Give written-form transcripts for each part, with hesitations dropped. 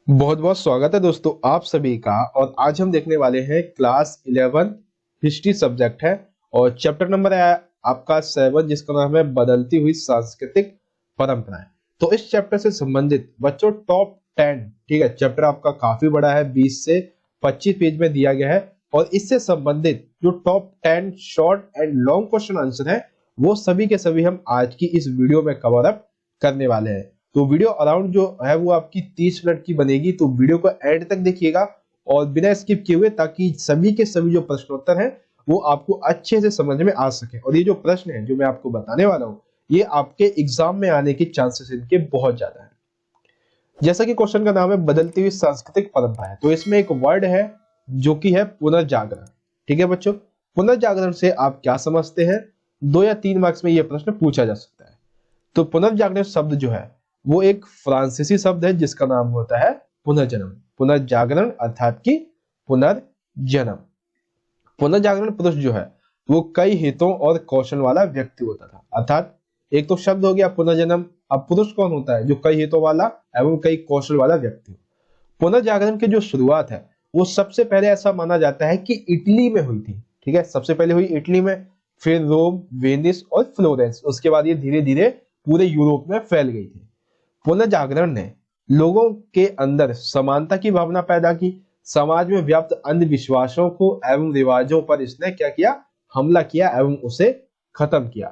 बहुत बहुत स्वागत है दोस्तों आप सभी का। और आज हम देखने वाले हैं क्लास 11 हिस्ट्री सब्जेक्ट है और चैप्टर नंबर है आपका 7 जिसका नाम है बदलती हुई सांस्कृतिक परंपराएं। तो इस चैप्टर से संबंधित बच्चों टॉप 10, ठीक है, चैप्टर आपका काफी बड़ा है, 20 से 25 पेज में दिया गया है और इससे संबंधित जो top 10 short and long question answer है वो सभी के सभी हम आज की इस वीडियो में कवर अप करने वाले हैं। तो वीडियो अराउंड जो है वो आपकी 30 मिनट की बनेगी, तो वीडियो को एंड तक देखिएगा और बिना स्किप किए हुए, ताकि सभी के सभी जो प्रश्नोत्तर हैं वो आपको अच्छे से समझ में आ सके। और ये जो प्रश्न है जो मैं आपको बताने वाला हूँ ये आपके एग्जाम में आने के चांसेस इनके बहुत ज्यादा है। जैसा कि क्वेश्चन का नाम है बदलती हुई सांस्कृतिक परंपराएं, तो इसमें एक वर्ड है जो कि है पुनर्जागरण। ठीक है बच्चों, पुनर्जागरण से आप क्या समझते हैं? 2 या 3 मार्क्स में यह प्रश्न पूछा जा सकता है। तो पुनर्जागरण शब्द जो है वो एक फ्रांसीसी शब्द है जिसका नाम होता है पुनर्जन्म। पुनर्जागरण अर्थात कि पुनर्जन्म। पुनर्जागरण पुरुष जो है वो कई हितों और कौशल वाला व्यक्ति होता था। अर्थात एक तो शब्द हो गया पुनर्जन्म, अब पुरुष कौन होता है? जो कई हितों वाला एवं कई कौशल वाला व्यक्ति। पुनर्जागरण की जो शुरुआत है वो सबसे पहले ऐसा माना जाता है कि इटली में हुई थी। ठीक है, सबसे पहले हुई इटली में, फिर रोम, वेनिस और फ्लोरेंस, उसके बाद ये धीरे धीरे पूरे यूरोप में फैल गई थी। पुनर्जागरण ने लोगों के अंदर समानता की भावना पैदा की। समाज में व्याप्त अंधविश्वासों को एवं रिवाजों पर इसने क्या किया? हमला किया एवं उसे खत्म किया।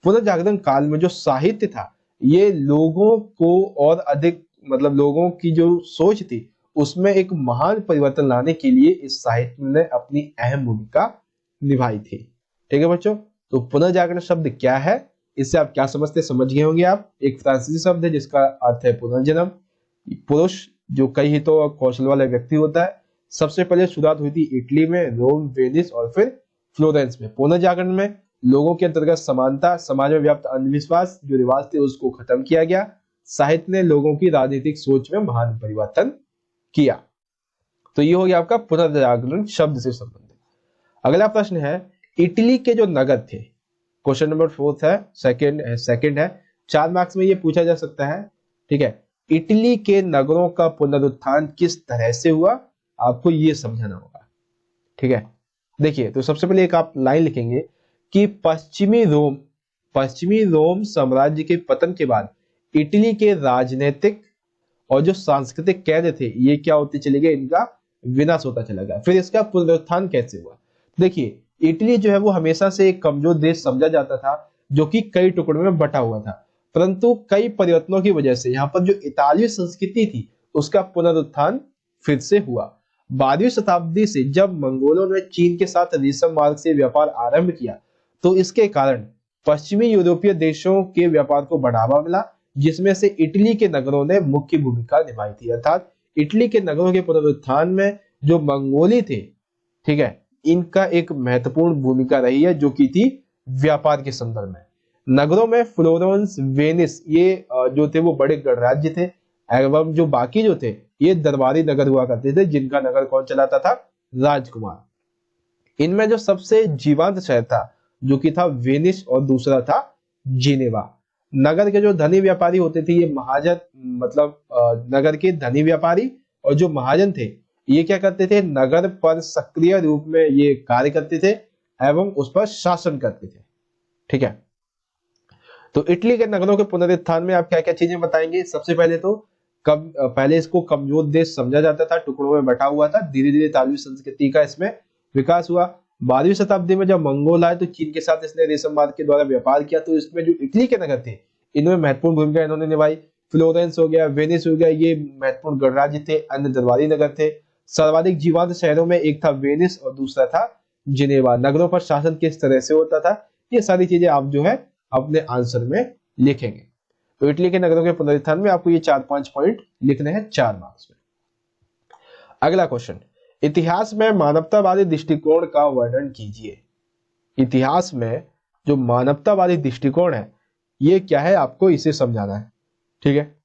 पुनर्जागरण काल में जो साहित्य था ये लोगों को और अधिक, मतलब लोगों की जो सोच थी उसमें एक महान परिवर्तन लाने के लिए इस साहित्य ने अपनी अहम भूमिका निभाई थी। ठीक है बच्चों, तो पुनर्जागरण शब्द क्या है, इससे आप क्या समझते समझ गए होंगे आप। एक फ्रांसीसी शब्द है जिसका अर्थ है पुनर्जन्म। पुरुष जो कई हितों और कौशल वाला व्यक्ति होता है। सबसे पहले शुरुआत हुई थी इटली में, रोम, वेनिस और फिर फ्लोरेंस में। पुनर्जागरण में लोगों के अंतर्गत समानता, समाज में व्याप्त अंधविश्वास जो रिवाज थे उसको खत्म किया गया। साहित्य ने लोगों की राजनीतिक सोच में महान परिवर्तन किया। तो ये हो गया आपका पुनर्जागरण शब्द से संबंधित। अगला प्रश्न है, इटली के जो नगर थे, क्वेश्चन नंबर 4 है, सेकंड है, 4 मार्क्स में ये पूछा जा सकता है। ठीक है, इटली के नगरों का पुनरुत्थान किस तरह से हुआ, आपको ये समझाना होगा। ठीक है, देखिए तो सबसे पहले एक आप लाइन लिखेंगे कि पश्चिमी रोम साम्राज्य के पतन के बाद इटली के राजनीतिक और जो सांस्कृतिक कैद थे ये क्या होते चले गए, इनका विनाश होता चला गया। फिर इसका पुनरुत्थान कैसे हुआ? देखिए, इटली जो है वो हमेशा से एक कमजोर देश समझा जाता था जो कि कई टुकड़ों में बटा हुआ था, परंतु कई परिवर्तनों की वजह से यहाँ पर जो इतालवी संस्कृति थी उसका पुनरुत्थान फिर से हुआ। 12वीं शताब्दी से जब मंगोलों ने चीन के साथ रेशम मार्ग से व्यापार आरंभ किया तो इसके कारण पश्चिमी यूरोपीय देशों के व्यापार को बढ़ावा मिला, जिसमें से इटली के नगरों ने मुख्य भूमिका निभाई थी। अर्थात इटली के नगरों के पुनरुत्थान में जो मंगोली थे, ठीक है, इनका एक महत्वपूर्ण भूमिका रही है जो कि थी व्यापार के संदर्भ में। नगरों में फ्लोरेंस, वेनिस ये जो थे वो बड़े गणराज्य थे एवं जो बाकी जो थे ये दरबारी नगर हुआ करते थे जिनका नगर कौन चलाता था? राजकुमार। इनमें जो सबसे जीवंत शहर था जो कि था वेनिस और दूसरा था जिनेवा। नगर के जो धनी व्यापारी होते थे ये महाजन, मतलब नगर के धनी व्यापारी और जो महाजन थे ये क्या करते थे? नगर पर सक्रिय रूप में ये कार्य करते थे एवं उस पर शासन करते थे। ठीक है, तो इटली के नगरों के पुनरुत्थान में आप क्या क्या चीजें बताएंगे? सबसे पहले तो पहले इसको कमजोर देश समझा जाता था, टुकड़ों में बटा हुआ था। धीरे धीरे इतालवी संस्कृति का इसमें विकास हुआ। 12वीं शताब्दी में जब मंगोल आए तो चीन के साथ इसने रेशम मार्ग के द्वारा व्यापार किया, तो इसमें जो इटली के नगर थे इनमें महत्वपूर्ण भूमिका इन्होंने निभाई। फ्लोरेंस हो गया, वेनिस हो गया, ये महत्वपूर्ण गणराज्य थे, अन्य दरबारी नगर थे। सर्वाधिक जीवंत शहरों में एक था वेनिस और दूसरा था जिनेवा। नगरों पर शासन किस तरह से होता था, ये सारी चीजें आप जो है अपने आंसर में लिखेंगे। तो इटली के नगरों के पुनरुत्थान में आपको ये 4-5 पॉइंट लिखने हैं 4 मार्क्स में। अगला क्वेश्चन, इतिहास में मानवतावादी दृष्टिकोण का वर्णन कीजिए। इतिहास में जो मानवतावादी दृष्टिकोण है ये क्या है, आपको इसे समझाना है। ठीक है,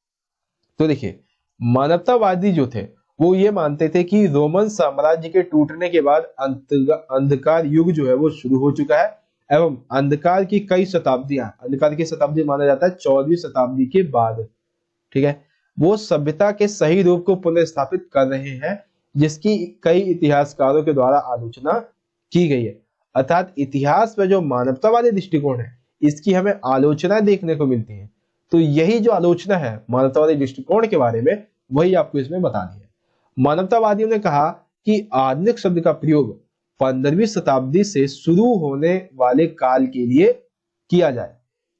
तो देखिए मानवतावादी जो थे वो ये मानते थे कि रोमन साम्राज्य के टूटने के बाद अंधकार युग जो है वो शुरू हो चुका है एवं अंधकार की कई शताब्दियां, अंधकार की शताब्दी माना जाता है 14वीं शताब्दी के बाद। ठीक है, वो सभ्यता के सही रूप को पुनर्स्थापित कर रहे हैं, जिसकी कई इतिहासकारों के द्वारा आलोचना की गई है। अर्थात इतिहास में जो मानवतावादी दृष्टिकोण है, इसकी हमें आलोचना देखने को मिलती है। तो यही जो आलोचना है मानवतावादी दृष्टिकोण के बारे में, वही आपको इसमें बतानी है। मानवतावादियों ने कहा कि आधुनिक शब्द का प्रयोग 15वीं शताब्दी से शुरू होने वाले काल के लिए किया जाए।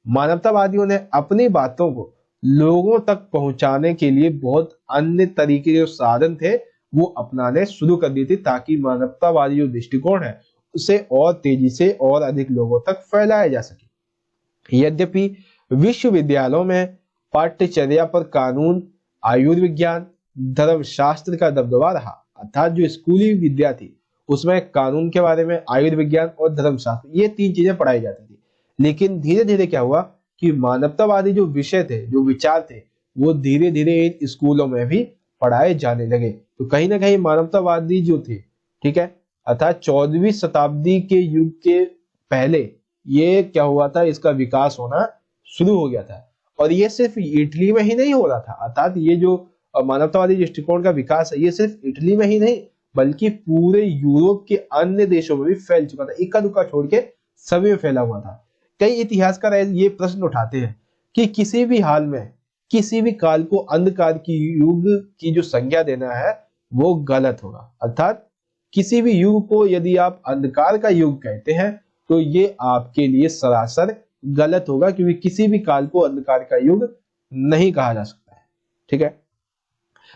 मानवतावादियों ने अपनी बातों को लोगों तक पहुंचाने के लिए बहुत अन्य तरीके जो साधन थे वो अपनाने शुरू कर दी थी, ताकि मानवतावादी जो दृष्टिकोण है उसे और तेजी से और अधिक लोगों तक फैलाया जा सके। यद्यपि विश्वविद्यालयों में पाठ्यचर्या पर कानून, आयुर्विज्ञान, धर्मशास्त्र का दबदबा रहा, अर्थात जो स्कूली विद्या थी उसमें कानून के बारे में, आयुर्विज्ञान और धर्मशास्त्र, ये 3 चीजें पढ़ाई जाती थी। लेकिन धीरे धीरे क्या हुआ कि मानवतावादी जो विषय थे, जो विचार थे, वो धीरे धीरे इन स्कूलों में भी पढ़ाए जाने लगे। तो कहीं ना कहीं मानवतावादी जो थे, ठीक है, अर्थात 14वीं शताब्दी के युग के पहले ये क्या हुआ था, इसका विकास होना शुरू हो गया था। और ये सिर्फ इटली में ही नहीं हो रहा था, अर्थात ये जो मानवतावादी दृष्टिकोण का विकास है, ये सिर्फ इटली में ही नहीं बल्कि पूरे यूरोप के अन्य देशों में भी फैल चुका था। इक्का दुक्का छोड़ के सभी में फैला हुआ था। कई इतिहासकार ये प्रश्न उठाते हैं कि किसी भी हाल में, किसी भी काल को अंधकार की युग की जो संज्ञा देना है वो गलत होगा। अर्थात किसी भी युग को यदि आप अंधकार का युग कहते हैं तो ये आपके लिए सरासर गलत होगा, क्योंकि किसी भी काल को अंधकार का युग नहीं कहा जा सकता है। ठीक है,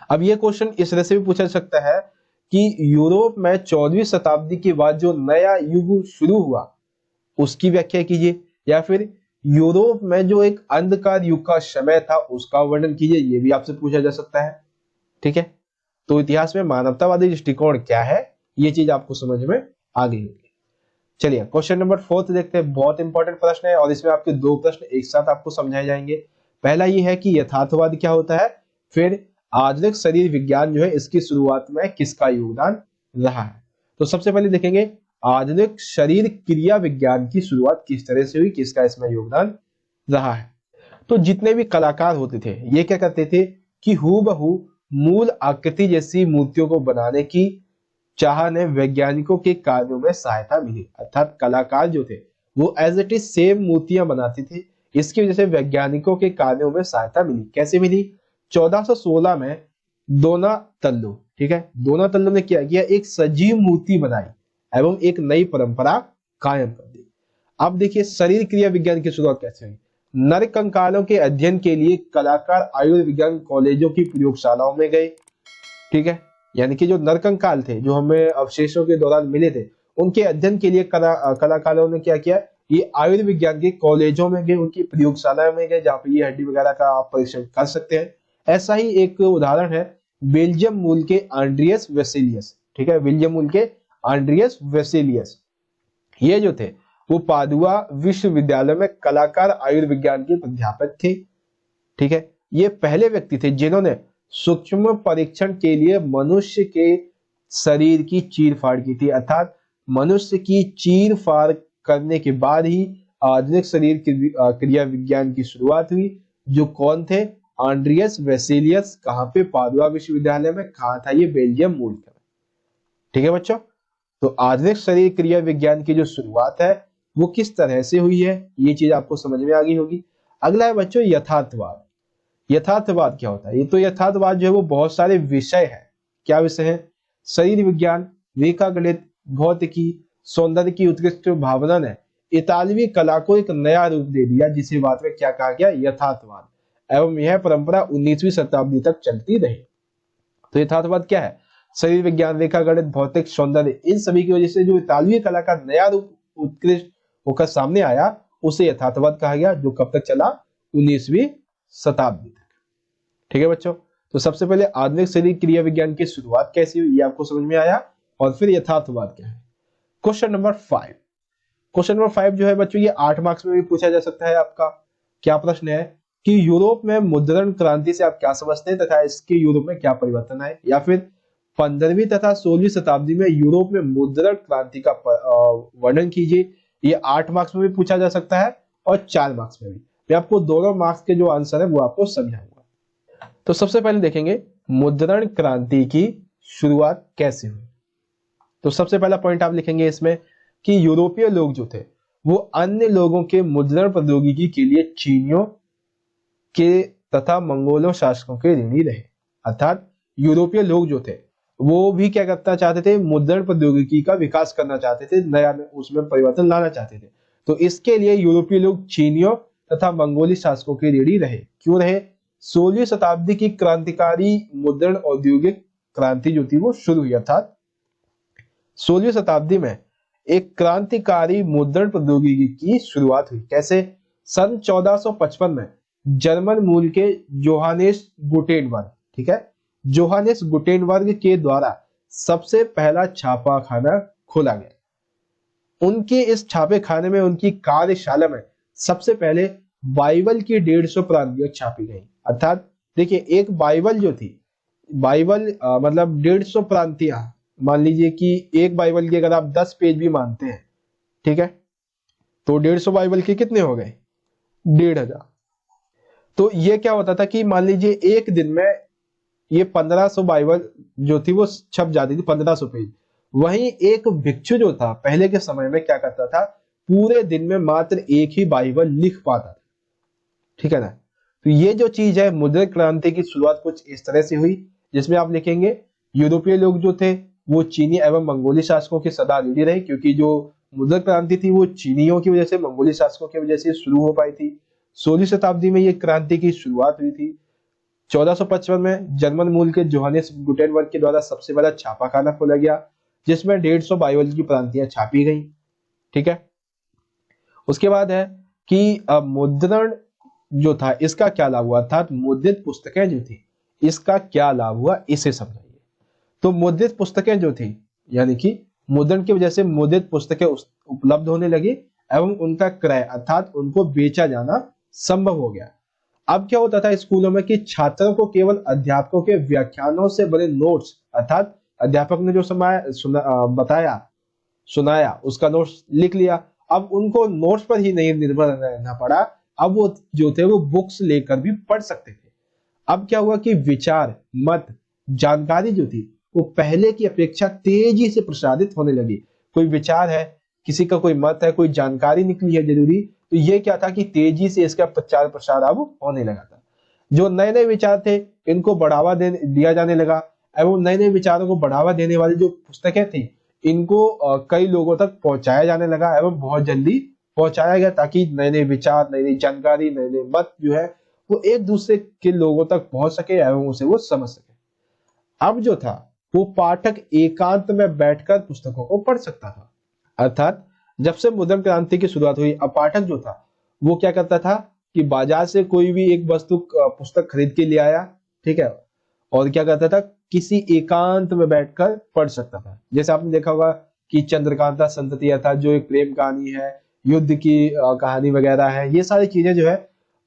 अब ये क्वेश्चन इस तरह से भी पूछा जा सकता है कि यूरोप में 14वीं शताब्दी के बाद जो नया युग शुरू हुआ उसकी व्याख्या कीजिए, या फिर यूरोप में जो एक अंधकार युग का समय था उसका वर्णन कीजिए, ये भी आपसे पूछा जा सकता है। ठीक है, तो इतिहास में मानवतावादी दृष्टिकोण क्या है, ये चीज आपको समझ में आ गई होगी। चलिए क्वेश्चन नंबर 4 देखते हैं। बहुत इंपॉर्टेंट प्रश्न है और इसमें आपके 2 प्रश्न एक साथ आपको समझाए जाएंगे। पहला ये है कि यथार्थवाद क्या होता है, फिर आधुनिक शरीर विज्ञान जो है इसकी शुरुआत में किसका योगदान रहा है। तो सबसे पहले देखेंगे आधुनिक शरीर क्रिया विज्ञान की शुरुआत किस तरह से हुई, किसका इसमें योगदान रहा है। तो जितने भी कलाकार होते थे ये क्या करते थे कि हूबहू मूल आकृति जैसी मूर्तियों को बनाने की चाह ने वैज्ञानिकों के कार्यों में सहायता मिली। अर्थात कलाकार जो थे वो एज इट इज सेम मूर्तियां बनाते थे, इसकी वजह से वैज्ञानिकों के कार्यों में सहायता मिली। कैसे मिली? 1416 में दोनातल्लो, ठीक है, दोनातल्लो ने क्या किया, एक सजीव मूर्ति बनाई एवं एक नई परंपरा कायम कर दी। अब देखिए शरीर क्रिया विज्ञान की शुरुआत कैसे हुई। नर कंकालों के अध्ययन के लिए कलाकार आयुर्विज्ञान कॉलेजों की प्रयोगशालाओं में गए। ठीक है, यानी कि जो नरकंकाल थे जो हमें अवशेषों के दौरान मिले थे, उनके अध्ययन के लिए कलाकारों ने क्या किया, ये आयुर्विज्ञान के कॉलेजों में गए, उनकी प्रयोगशाला में गए जहाँ पे ये हड्डी वगैरह का आप परीक्षण कर सकते हैं। ऐसा ही एक उदाहरण है बेल्जियम मूल के आंड्रियस वेसेलियस। ठीक है, बेल्जियम मूल के आंड्रियस वेसेलियस ये जो थे वो पादुआ विश्वविद्यालय में कलाकार आयुर्विज्ञान के प्राध्यापक थे। ठीक है, ये पहले व्यक्ति थे जिन्होंने सूक्ष्म परीक्षण के लिए मनुष्य के शरीर की चीरफाड़ की थी। अर्थात मनुष्य की चीरफाड़ करने के बाद ही आधुनिक शरीर क्रिया विज्ञान की शुरुआत हुई। जो कौन थे? आंड्रियस वेसेलियस। कहां पे? पादुआ विश्वविद्यालय में। कहा था ये? बेल्जियम मूल का। ठीक है बच्चों, तो आधुनिक शरीर क्रिया विज्ञान की जो शुरुआत है वो किस तरह से हुई है, ये चीज आपको समझ में आ गई होगी। अगला है बच्चों यथार्थवाद। यथार्थवाद क्या होता है? ये तो यथार्थवाद जो है वो बहुत सारे विषय है। क्या विषय है? शरीर विज्ञान, रेखा गणित, भौतिकी, सौंदर्य की उत्कृष्ट भावना ने इतालवी कला को एक नया रूप दे दिया, जिसे बाद में क्या कहा गया? यथार्थवाद। एवं यह परंपरा 19वीं शताब्दी तक चलती रही। तो यथार्थवाद क्या है? शरीर विज्ञान, रेखा गणित, भौतिक, सौंदर्य, इन सभी की वजह से जो इतालवी कला का नया रूप उत्कृष्ट होकर सामने आया उसे यथार्थवाद कहा गया, जो कब तक चला? 19वीं शताब्दी तक। ठीक है बच्चों, तो सबसे पहले आधुनिक शरीर क्रिया विज्ञान की शुरुआत कैसी हुई ये आपको समझ में आया, और फिर यथार्थवाद क्या है। Question number 5। क्वेश्चन नंबर 5 जो है बच्चों ये 8 मार्क्स में भी पूछा जा सकता है आपका। क्या प्रश्न है कि यूरोप में मुद्रण क्रांति से आप क्या समझते हैं तथा इसके यूरोप में क्या परिवर्तन आए, या फिर 15वीं तथा 16वीं शताब्दी में यूरोप में मुद्रण क्रांति का वर्णन कीजिए। ये 8 मार्क्स में भी पूछा जा सकता है और 4 मार्क्स में भी। मैं आपको दोनों मार्क्स के जो आंसर है वो आपको समझाऊंगा। तो सबसे पहले देखेंगे मुद्रण क्रांति की शुरुआत कैसे हुई। तो सबसे पहला पॉइंट आप लिखेंगे इसमें कि यूरोपीय लोग जो थे वो अन्य लोगों के मुद्रण प्रौद्योगिकी के लिए चीनियों के तथा मंगोलों शासकों के ऋणी रहे। अर्थात यूरोपीय लोग जो थे वो भी क्या करना चाहते थे, मुद्रण प्रौद्योगिकी का विकास करना चाहते थे, नया उसमें परिवर्तन लाना चाहते थे। तो इसके लिए यूरोपीय लोग चीनियों तथा मंगोली शासकों के ऋणी रहे। क्यों रहे? 16वीं शताब्दी की क्रांतिकारी मुद्रण औद्योगिक क्रांति जो थी वो शुरू हुई। अर्थात 16वीं शताब्दी में एक क्रांतिकारी मुद्रण प्रौद्योगिकी की शुरुआत हुई। कैसे? सन 1455 में जर्मन मूल के जोहानेस गुटेनबर्ग, ठीक है, जोहानेस गुटेनबर्ग के द्वारा सबसे पहला छापाखाना खोला गया। उनके इस छापे खाने में, उनकी कार्यशाला में सबसे पहले बाइबल की 150 प्रतियां छापी गई। अर्थात देखिए, एक बाइबल जो थी, बाइबल मतलब 150 प्रतियां, मान लीजिए कि एक बाइबल के अगर आप 10 पेज भी मानते हैं, ठीक है, तो 150 बाइबल के कितने हो गए? 1500। तो ये क्या होता था कि मान लीजिए एक दिन में ये 1500 बाइबल जो थी वो छप जाती थी, 1500 पेज। वहीं एक भिक्षु जो था पहले के समय में क्या करता था, पूरे दिन में मात्र एक ही बाइबल लिख पाता था, ठीक है ना। तो ये जो चीज है, मुद्रण क्रांति की शुरुआत कुछ इस तरह से हुई, जिसमें आप लिखेंगे यूरोपीय लोग जो थे वो चीनी एवं मंगोली शासकों के सदा ऋणी रहे, क्योंकि जो मुद्रण क्रांति थी वो चीनियों की वजह से, मंगोली शासकों की वजह से शुरू हो पाई थी। 16वीं शताब्दी में ये क्रांति की शुरुआत हुई थी। 1455 में जर्मन मूल के जोहानेस गुटेनबर्ग के द्वारा सबसे बड़ा छापाखाना खोला गया, जिसमें 150 बाइबल की प्रतियां छापी गई, ठीक है। उसके बाद है कि मुद्रण जो था इसका क्या लाभ हुआ, अर्थात मुद्रित पुस्तकें जो थी इसका क्या लाभ हुआ, इसे समझाइए। तो मुद्रित पुस्तकें जो थी, यानी कि मुद्रण की वजह से मुद्रित पुस्तकें उपलब्ध होने लगी एवं उनका क्रय अर्थात उनको बेचा जाना संभव हो गया। अब क्या होता था स्कूलों में कि छात्रों को केवल अध्यापकों के व्याख्यानों से बने नोट्स, अर्थात अध्यापक ने जो बताया सुनाया उसका नोट्स लिख लिया। अब उनको नोट्स पर ही नहीं निर्भर रहना पड़ा, अब वो जो थे वो बुक्स लेकर भी पढ़ सकते थे। अब क्या हुआ कि विचार, मत, जानकारी जो थी वो पहले की अपेक्षा तेजी से प्रसारित होने लगी। कोई विचार है, किसी का कोई मत है, कोई जानकारी निकली है जरूरी, तो ये क्या था कि तेजी से इसका प्रचार प्रसार अब होने लगा था। जो नए नए विचार थे इनको बढ़ावा दिया जाने लगा एवं नए नए विचारों को बढ़ावा देने वाली जो पुस्तकें थी इनको कई लोगों तक पहुंचाया जाने लगा एवं बहुत जल्दी पहुंचाया गया, ताकि नए नए विचार, नई नई जानकारी, नए नए मत जो है वो एक दूसरे के लोगों तक पहुंच सके एवं उसे वो समझ सके। अब जो था वो पाठक एकांत में बैठकर पुस्तकों को पढ़ सकता था। अर्थात जब से मुद्रण क्रांति की शुरुआत हुई, अब पाठक जो था वो क्या करता था कि बाजार से कोई भी एक वस्तु पुस्तक खरीद के ले आया, ठीक है, और क्या करता था, किसी एकांत में बैठकर पढ़ सकता था। जैसे आपने देखा होगा कि चंद्रकांता संतति था, जो एक प्रेम कहानी है, युद्ध की कहानी वगैरह है, ये सारी चीजें जो है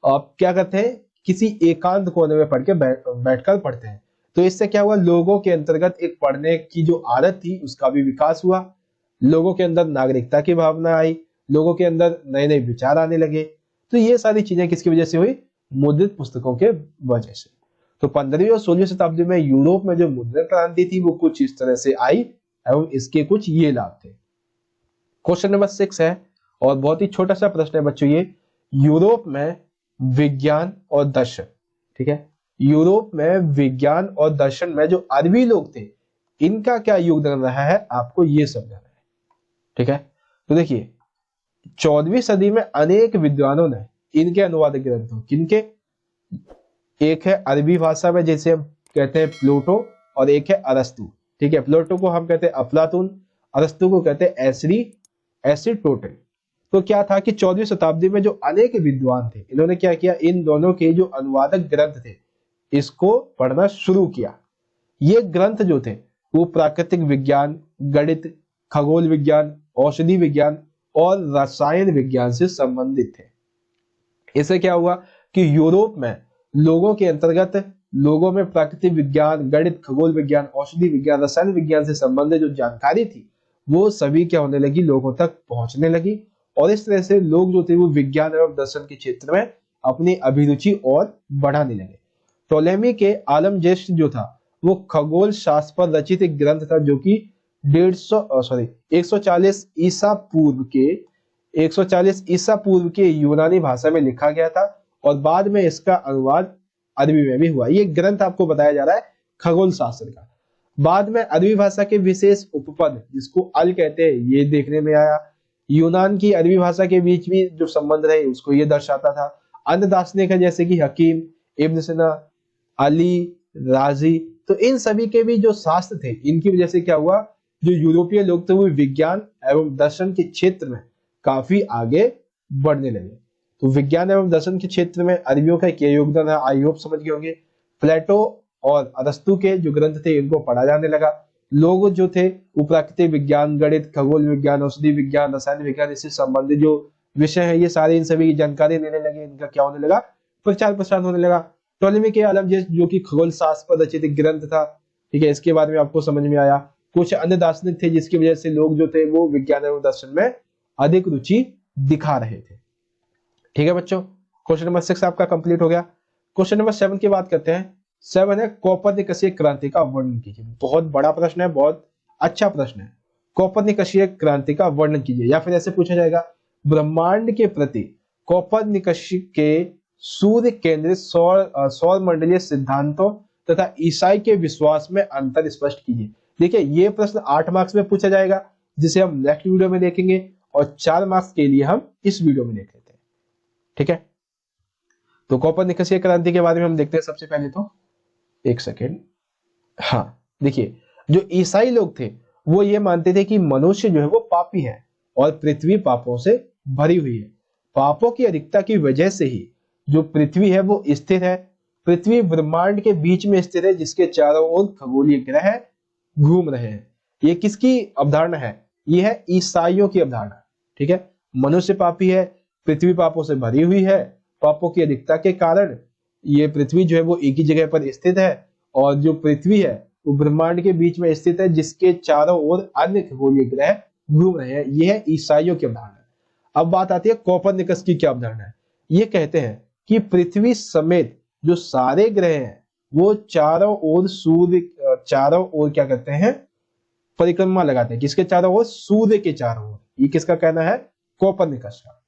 आप क्या करते हैं, किसी एकांत कोने में पढ़ के बैठकर पढ़ते हैं। तो इससे क्या हुआ, लोगों के अंतर्गत एक पढ़ने की जो आदत थी उसका भी विकास हुआ, लोगों के अंदर नागरिकता की भावना आई, लोगों के अंदर नए नए विचार आने लगे। तो ये सारी चीजें किसकी वजह से हुई, मुद्रित पुस्तकों के वजह से। तो 15वीं और 16वीं शताब्दी में यूरोप में जो मुद्रण क्रांति थी वो कुछ इस तरह से आई एवं इसके कुछ ये लाभ थे। क्वेश्चन नंबर 6 है और बहुत ही छोटा सा प्रश्न है बच्चों ये, यूरोप में विज्ञान और दर्शन, ठीक है, यूरोप में विज्ञान और दर्शन में जो अरबी लोग थे इनका क्या योगदान रहा है आपको ये समझना है, ठीक है। तो देखिए 14वीं सदी में अनेक विद्वानों ने इनके अनुवादित ग्रंथों, किनके, एक है अरबी भाषा में जैसे हम कहते हैं प्लूटो और एक है अरस्तु, ठीक है। प्लूटो को हम कहते हैं अफलातून, अरस्तु को कहते हैं एसिटोटल। तो क्या था कि 14वीं शताब्दी में जो अनेक विद्वान थे इन्होंने क्या किया, इन दोनों के जो अनुवादक ग्रंथ थे इसको पढ़ना शुरू किया। ये ग्रंथ जो थे वो प्राकृतिक विज्ञान, गणित, खगोल विज्ञान, औषधि विज्ञान और रसायन विज्ञान से संबंधित थे। इससे क्या हुआ कि यूरोप में लोगों के अंतर्गत, लोगों में प्राकृतिक विज्ञान, गणित, खगोल विज्ञान, औषधि विज्ञान, रसायन विज्ञान से संबंधित जो जानकारी थी वो सभी क्या होने लगी, लोगों तक पहुंचने लगी। और इस तरह से लोग जो थे वो विज्ञान एवं दर्शन के क्षेत्र में अपनी अभिरुचि और बढ़ाने लगे। टोलेमी के आलमजेस्ट जो था वो खगोल शास्त्र पर रचित एक ग्रंथ था जो कि 140 ईसा पूर्व के यूनानी भाषा में लिखा गया था और बाद में इसका अनुवाद अरबी में भी हुआ। ये ग्रंथ आपको बताया जा रहा है खगोल शास्त्र का। बाद में अरबी भाषा के विशेष उपपद जिसको अल कहते हैं ये देखने में आया। यूनान की अरबी भाषा के बीच भी जो संबंध रहे उसको ये दर्शाता था। अन्य दार्शनिक है जैसे कि हकीम, इब्न सिना, अली, राजी, तो इन सभी के भी जो शास्त्र थे इनकी वजह से क्या हुआ, जो यूरोपीय लोग थे वो विज्ञान एवं दर्शन के क्षेत्र में काफी आगे बढ़ने लगे। तो विज्ञान एवं दर्शन के क्षेत्र में अरबियों का क्या योगदान है आई होप समझ गए होंगे। प्लेटो और अरस्तु के जो ग्रंथ थे इनको पढ़ा जाने लगा। लोग जो थे वो प्राकृतिक विज्ञान, गणित, खगोल विज्ञान, औषधि विज्ञान, रसायन विज्ञान इससे संबंधित जो विषय है ये सारे इन सभी की जानकारी लेने लगे। इनका क्या होने लगा, प्रचार प्रसार होने लगा। टोलेमी के आलमजेस्ट जो कि खगोल शास्त्र पर रचित ग्रंथ था, ठीक है, इसके बारे में आपको समझ में आया। कुछ अन्य दार्शनिक थे जिसकी वजह से लोग जो थे वो विज्ञान एवं दर्शन में अधिक रुचि दिखा रहे थे। ठीक है बच्चों, क्वेश्चन नंबर 6 आपका कंप्लीट हो गया। क्वेश्चन नंबर 7 की बात करते हैं। 7 है कोपरनिकसीय क्रांति का वर्णन कीजिए। बहुत बड़ा प्रश्न है, बहुत अच्छा प्रश्न है। कोपरनिकसीय क्रांति का वर्णन कीजिए, या फिर ऐसे पूछा जाएगा ब्रह्मांड के प्रति कोपरनिकस के सूर्य केंद्रित सौर मंडलीय सिद्धांतों तथा ईसाई के विश्वास में अंतर स्पष्ट कीजिए। देखिए ये प्रश्न 8 मार्क्स में पूछा जाएगा जिसे हम नेक्स्ट वीडियो में देखेंगे और 4 मार्क्स के लिए हम इस वीडियो में देख लेते हैं। ठीक है, तो कोपरनिकसीय क्रांति के बारे में हम देखते हैं। सबसे पहले तो एक सेकेंड, हाँ देखिए जो ईसाई लोग थे वो ये मानते थे कि मनुष्य जो है वो पापी है और पृथ्वी पापों से भरी हुई है। पापों की अधिकता की वजह से ही जो पृथ्वी है वो स्थिर है। पृथ्वी ब्रह्मांड के बीच में स्थिर है जिसके चारों ओर खगोलीय ग्रह घूम रहे हैं। ये किसकी अवधारणा है, ये है ईसाइयों की अवधारणा। ठीक है, मनुष्य पापी है, पृथ्वी पापों से भरी हुई है, पापों की अधिकता के कारण ये पृथ्वी जो है वो एक ही जगह पर स्थित है और जो पृथ्वी है वो ब्रह्मांड के बीच में स्थित है जिसके चारों ओर अन्य खगोलीय ग्रह घूम रहे हैं। ये है ईसाइयों की अवधारणा। अब बात आती है कोपरनिकस की क्या अवधारणा है। ये कहते हैं कि पृथ्वी समेत जो सारे ग्रह हैं वो चारों ओर क्या करते हैं, परिक्रमा लगाते हैं। किसके चारों ओर, सूर्य के चारों ओर। ये किसका कहना है, कोपरनिकस का।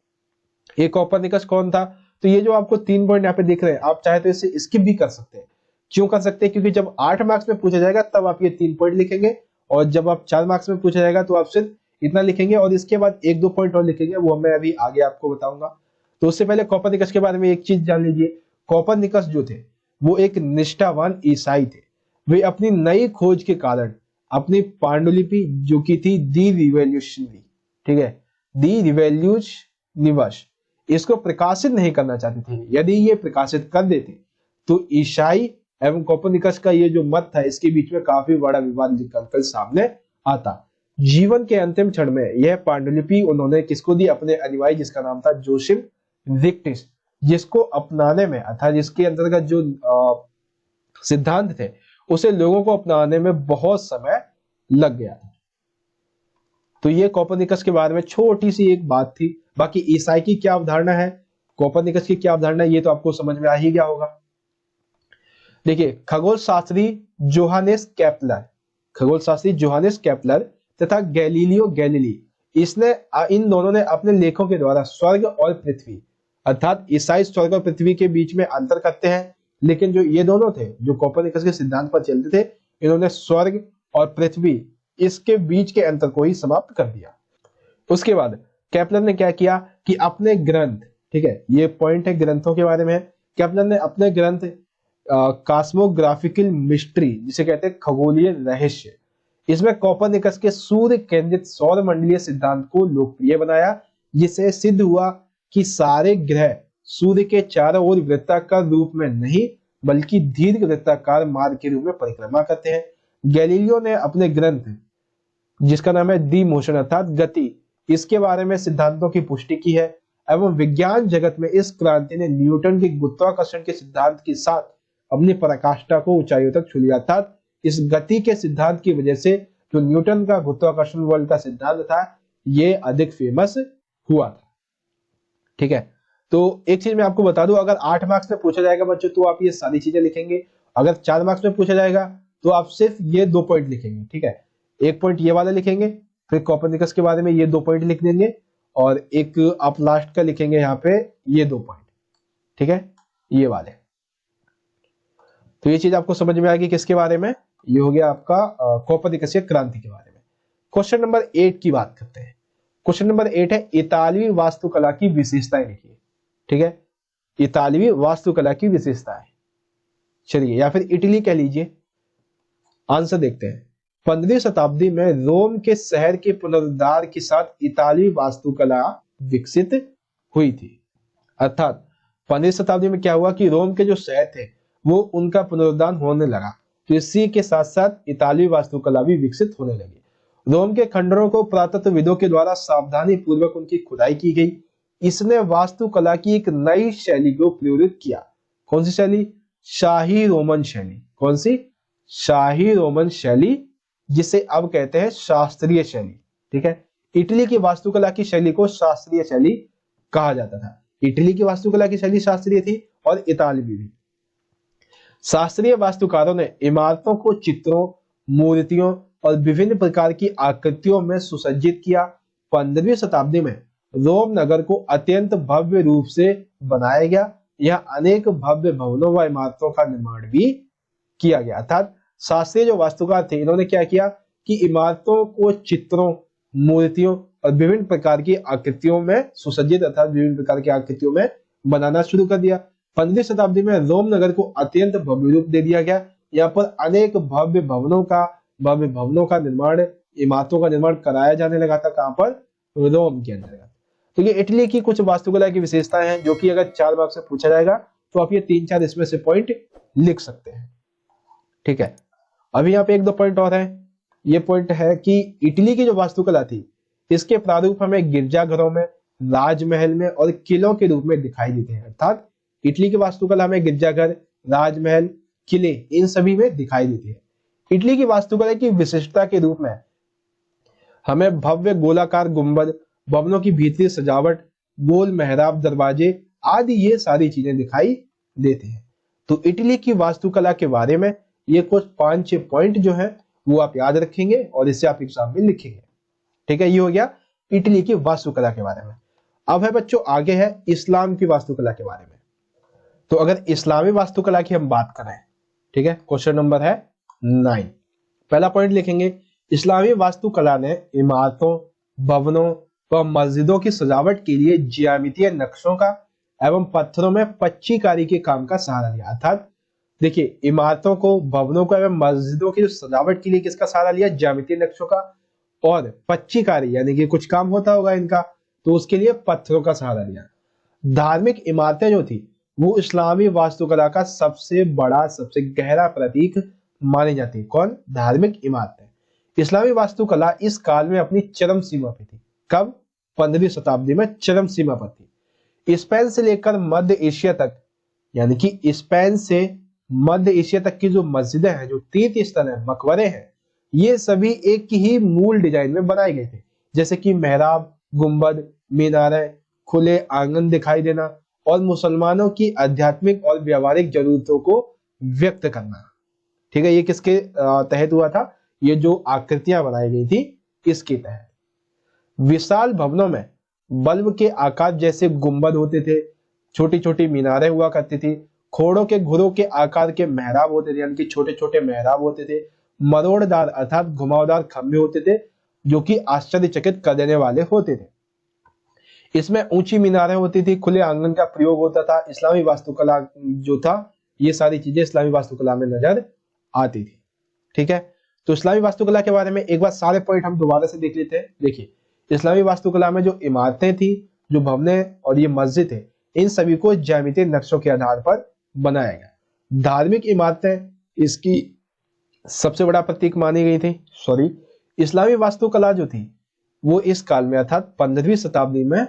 ये कोपरनिकस कौन था, तो ये जो आपको 3 पॉइंट यहाँ पे दिख रहे हैं आप चाहे तो इसे स्किप भी कर सकते हैं। क्यों कर सकते हैं, क्योंकि जब 8 मार्क्स में पूछा जाएगा तब आप ये 3 पॉइंट लिखेंगे और जब आप 4 मार्क्स में पूछा जाएगा तो आप सिर्फ इतना लिखेंगे और इसके बाद 1-2 पॉइंट और लिखेंगे, वो मैं अभी आगे आपको बताऊंगा। तो उससे पहले कोपरनिकस के बारे में एक चीज जान लीजिए। कोपरनिकस जो थे वो एक निष्ठावान ईसाई थे। वे अपनी नई खोज के कारण अपनी पांडुलिपि जो की थी दी रिवॉल्यूशनरी, ठीक है, दी रिवॉल्यूशनिवर्स, इसको प्रकाशित नहीं करना चाहते थे। यदि ये प्रकाशित कर देते तो ईसाई एवं कोपरनिकस का ये जो मत था इसके बीच में काफी बड़ा विवाद निकलकर सामने आता। जीवन के अंतिम क्षण में यह पांडुलिपि उन्होंने किसको दी, अपने अनुयायी जिसका नाम था जोसेफ विक्टिस, जिसको अपनाने में अर्थात जिसके अंतर्गत जो सिद्धांत थे उसे लोगों को अपनाने में बहुत समय लग गया था। तो ये कोपरनिकस के बारे में छोटी सी एक बात थी। बाकी ईसाई की क्या अवधारणा है, कोपरनिकस की क्या अवधारणा है, ये तो आपको समझ में आ ही गया होगा। देखिए खगोल शास्त्री जोहानेस केपलर तथा गैलीलियो गैलीली, इन दोनों ने अपने लेखों के द्वारा स्वर्ग और पृथ्वी, अर्थात ईसाई स्वर्ग और पृथ्वी के बीच में अंतर करते हैं, लेकिन जो ये दोनों थे जो कोपरनिकस के सिद्धांत पर चलते थे इन्होंने स्वर्ग और पृथ्वी इसके बीच के अंतर को ही समाप्त कर दिया। उसके बाद केपलर ने क्या किया कि अपने ग्रंथ, ठीक है, ये पॉइंट है ग्रंथों के बारे में, केपलर ने अपने ग्रंथ कॉस्मोग्राफिकल मिस्ट्री जिसे कहते हैं खगोलीय रहस्य, इसमें कोपरनिकस के सूर्य केंद्रित सौर मंडलीय सिद्धांत को लोकप्रिय बनाया, जिससे सिद्ध हुआ कि सारे ग्रह सूर्य के चारों ओर वृत्ताकार रूप में नहीं बल्कि दीर्घ वृत्ताकार मार्ग के रूप में परिक्रमा करते हैं। गैलीलियो ने अपने ग्रंथ जिसका नाम है दी मोशन अर्थात गति, इसके बारे में सिद्धांतों की पुष्टि की है एवं विज्ञान जगत में इस क्रांति ने न्यूटन के गुरुत्वाकर्षण के सिद्धांत के साथ अपनी पराकाष्ठा को ऊंचाइयों तक छू लिया। अर्थात इस गति के सिद्धांत की वजह से जो न्यूटन का गुरुत्वाकर्षण बल का सिद्धांत था ये अधिक फेमस हुआ था। ठीक है, तो एक चीज मैं आपको बता दूं, अगर 8 मार्क्स में पूछा जाएगा बच्चों तो आप ये सारी चीजें लिखेंगे, अगर 4 मार्क्स में पूछा जाएगा तो आप सिर्फ ये 2 पॉइंट लिखेंगे, ठीक है। एक पॉइंट ये वाला लिखेंगे, फिर कोपर्निकस के बारे में ये 2 पॉइंट लिख देंगे, और एक आप लास्ट का लिखेंगे यहाँ पे ये 2 पॉइंट, ठीक है, ये वाले। तो ये चीज आपको समझ में आएगी किसके बारे में, ये हो गया आपका कोपर्निकसीय क्रांति के बारे में। क्वेश्चन नंबर 8 की बात करते हैं। क्वेश्चन नंबर 8 है इतालवी वास्तुकला की विशेषताएं लिखिए, ठीक है, इतालवी वास्तुकला की विशेषताएं। चलिए, या फिर इटली कह लीजिए। आंसर देखते हैं। 15वीं शताब्दी में रोम के शहर के पुनरुद्धार के साथ इतालवी वास्तुकला विकसित हुई थी। अर्थात 15वीं शताब्दी में क्या हुआ कि रोम के जो शहर थे वो उनका पुनरुद्धार होने लगा, तो इसी के साथ साथ इतालवी वास्तुकला भी विकसित होने लगी। रोम के खंडरों को पुरातत्वविदों के द्वारा सावधानी पूर्वक उनकी खुदाई की गई। इसने वास्तुकला की एक नई शैली को प्रेरित किया। कौन सी शैली? शाही रोमन शैली। कौन सी? शाही रोमन शैली, जिसे अब कहते हैं शास्त्रीय शैली, ठीक है। इटली की वास्तुकला की शैली को शास्त्रीय शैली कहा जाता था। इटली की वास्तुकला की शैली शास्त्रीय थी और इतालवी भी। शास्त्रीय वास्तुकारों ने इमारतों को चित्रों, मूर्तियों और विभिन्न प्रकार की आकृतियों में सुसज्जित किया। 15वीं शताब्दी में रोम नगर को अत्यंत भव्य रूप से बनाया गया। यहाँ अनेक भव्य भवनों व इमारतों का निर्माण भी किया गया। अर्थात शास्त्रीय जो वास्तुकार थे, इन्होंने क्या किया कि इमारतों को चित्रों, मूर्तियों और विभिन्न प्रकार की आकृतियों में सुसज्जित, अर्थात विभिन्न प्रकार की आकृतियों में बनाना शुरू कर दिया। 15वीं शताब्दी में रोम नगर को अत्यंत भव्य रूप दे दिया गया। यहाँ पर अनेक भव्य भवनों का निर्माण, इमारतों का निर्माण कराया जाने लगा था। कहां पर? रोम के अंतर्गत। तो ये इटली की कुछ वास्तुकला की विशेषताएं हैं, जो कि अगर 4 मार्क्स से पूछा जाएगा तो आप ये 3-4 इसमें से पॉइंट लिख सकते हैं, ठीक है। अभी यहाँ पे 1-2 पॉइंट और है। ये पॉइंट है कि इटली की जो वास्तुकला थी, इसके प्रारूप हमें गिरजाघरों में, राजमहल में और किलों के रूप में दिखाई देते हैं। अर्थात इटली की वास्तुकला में गिरजाघर, राजमहल, किले, इन सभी में दिखाई देती है। इटली की वास्तुकला की विशिष्टता के रूप में हमें भव्य गोलाकार गुंबद, भवनों की भीतरी सजावट, गोल मेहराब, दरवाजे आदि ये सारी चीजें दिखाई देती हैं। तो इटली की वास्तुकला के बारे में ये कुछ 5-6 पॉइंट जो है वो आप याद रखेंगे और इसे आप एग्जाम में लिखेंगे, ठीक है। ये हो गया इटली की वास्तुकला के बारे में। अब है बच्चों आगे है इस्लाम की वास्तुकला के बारे में। तो अगर इस्लामी वास्तुकला की हम बात करें, ठीक है, क्वेश्चन नंबर है 9। पहला पॉइंट लिखेंगे, इस्लामी वास्तुकला ने इमारतों, भवनों व मस्जिदों की सजावट के लिए ज्यामितीय नक्शों का एवं पत्थरों में पच्चीकारी के काम का सहारा लिया। अर्थात देखिए, इमारतों को, भवनों को एवं मस्जिदों की जो सजावट के लिए किसका सहारा लिया? ज्यामितीय नक्शों का। और पच्चीकारी यानी कि कुछ काम होता होगा इनका, तो उसके लिए पत्थरों का सहारा लिया। धार्मिक इमारतें जो थी वो इस्लामी वास्तुकला का सबसे बड़ा, सबसे गहरा प्रतीक मानी जाती है। कौन? धार्मिक इमारतें। इस्लामी वास्तुकला इस काल में अपनी चरम सीमा पे थी। कब? 15वीं शताब्दी में चरम सीमा पर थी। स्पेन से लेकर मध्य एशिया तक, यानी कि स्पेन से मध्य एशिया तक की जो मस्जिदें हैं, जो तीर्थ स्थल है, मकबरे हैं, ये सभी एक ही मूल डिजाइन में बनाए गए थे। जैसे कि मेहराब, गुंबद, मीनारें, खुले आंगन दिखाई देना और मुसलमानों की आध्यात्मिक और व्यवहारिक जरूरतों को व्यक्त करना, ठीक है। ये किसके तहत हुआ था? ये जो आकृतियां बनाई गई थी, इसके तहत। विशाल भवनों में बल्ब के आकार जैसे गुंबद होते थे, छोटी छोटी मीनारें हुआ करती थी, खोड़ों के घुरों के आकार के मेहराब होते थे, यानी कि छोटे छोटे मेहराब होते थे, मरोड़दार अर्थात घुमावदार खंभे होते थे, जो कि आश्चर्यचकित कर देने वाले होते थे। इसमें ऊंची मीनारें होती थी, खुले आंगन का प्रयोग होता था। इस्लामी वास्तुकला जो था, ये सारी चीजें इस्लामी वास्तुकला में नजर आती थी, ठीक है। तो इस्लामी वास्तुकला के बारे में एक बार सारे पॉइंट हम दोबारा से देख लेते हैं। देखिए, इस्लामी वास्तुकला में जो इमारतें थी, जो भवनें और ये मस्जिद है, इन सभी को ज्यामितीय नक्शों के आधार पर बनाया गया। धार्मिक इमारतें इसकी सबसे बड़ा प्रतीक मानी गई थी। इस्लामी वास्तुकला जो थी वो इस काल में अर्थात 15वीं शताब्दी में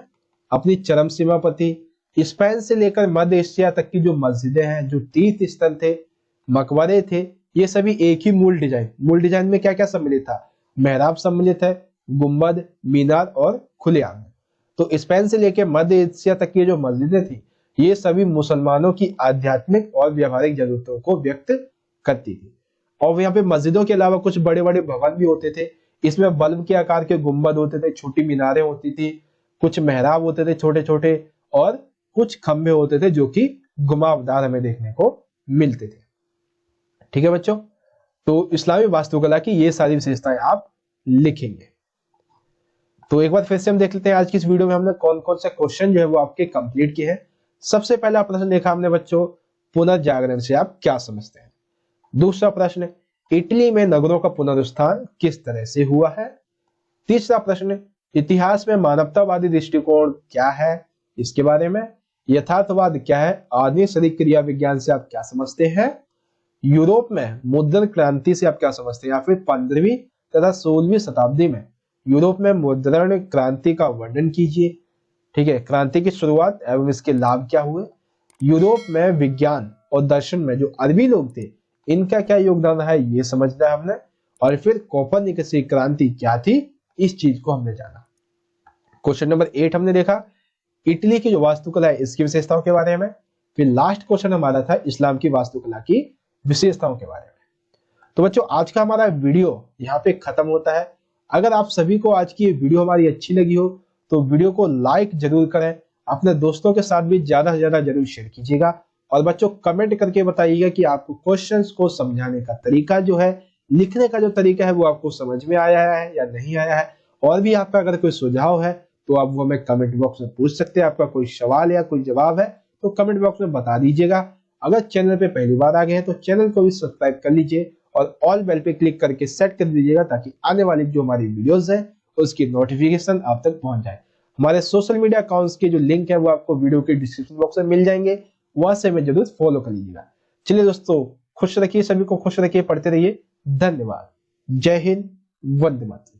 अपनी चरम सीमा पर थी। स्पेन से लेकर मध्य एशिया तक की जो मस्जिदें हैं, जो तीर्थ स्थल थे, मकबरे थे, ये सभी एक ही मूल डिजाइन में क्या क्या सम्मिलित था? मेहराब सम्मिलित है, गुंबद, मीनार और खुले आंगन। तो स्पेन से लेकर मध्य एशिया तक की जो मस्जिदें थी ये सभी मुसलमानों की आध्यात्मिक और व्यवहारिक जरूरतों को व्यक्त करती थी। और यहाँ पे मस्जिदों के अलावा कुछ बड़े बड़े भवन भी होते थे, इसमें बल्ब के आकार के गुंबद होते थे, छोटी मीनारें होती थी, कुछ मेहराब होते थे छोटे छोटे, और कुछ खंभे होते थे जो कि घुमावदार हमें देखने को मिलते थे। ठीक है बच्चों, तो इस्लामी वास्तुकला की ये सारी विशेषताएं आप लिखेंगे। तो एक बार फिर से हम देख लेते हैं आज की इस वीडियो में हमने कौन कौन से क्वेश्चन जो है वो आपके कंप्लीट किए हैं। सबसे पहला प्रश्न देखा हमने बच्चों, पुनर्जागरण से आप क्या समझते हैं। दूसरा प्रश्न, इटली में नगरों का पुनरुत्थान किस तरह से हुआ है। तीसरा प्रश्न, इतिहास में मानवतावादी दृष्टिकोण क्या है, इसके बारे में। यथार्थवाद क्या है, आधुनिक शरीर क्रिया विज्ञान से आप क्या समझते हैं। यूरोप में मुद्रण क्रांति से आप क्या समझते हैं, या फिर 15वीं तथा 16वीं शताब्दी में यूरोप में मुद्रण क्रांति का वर्णन कीजिए। ठीक है, क्रांति की शुरुआत एवं इसके लाभ क्या हुए। यूरोप में विज्ञान और दर्शन में जो अरबी लोग थे इनका क्या योगदान है ये समझना है हमने। और फिर कोपरनिकस की क्रांति क्या थी, इस चीज को हमने जाना। क्वेश्चन नंबर 8 हमने देखा इटली की जो वास्तुकला है इसकी विशेषताओं के बारे में। फिर लास्ट क्वेश्चन हमारा था इस्लाम की वास्तुकला की विशेषताओं के बारे में। तो बच्चों आज का हमारा वीडियो यहाँ पे खत्म होता है। अगर आप सभी को आज की वीडियो हमारी अच्छी लगी हो तो वीडियो को लाइक जरूर करें, अपने दोस्तों के साथ भी ज्यादा से ज्यादा जरूर शेयर कीजिएगा। और बच्चों कमेंट करके बताइएगा कि आपको क्वेश्चंस को समझाने का तरीका जो है, लिखने का जो तरीका है वो आपको समझ में आया है या नहीं आया है। और भी आपका अगर कोई सुझाव है तो आप वो हमें कमेंट बॉक्स में पूछ सकते हैं। आपका कोई सवाल या कोई जवाब है तो कमेंट बॉक्स में बता दीजिएगा। अगर चैनल पे पहली बार आ गए हैं तो चैनल को भी सब्सक्राइब कर लीजिए और ऑल बेल पे क्लिक करके सेट कर दीजिएगा ताकि आने वाली जो हमारी वीडियोस है उसकी नोटिफिकेशन आप तक पहुंच जाए। हमारे सोशल मीडिया अकाउंट्स के जो लिंक है वो आपको वीडियो के डिस्क्रिप्शन बॉक्स में मिल जाएंगे, वहां से हमें जरूर फॉलो कर लीजिएगा। चलिए दोस्तों, खुश रखिए, सभी को खुश रखिए, पढ़ते रहिए। धन्यवाद। जय हिंद, वंदे मातरम।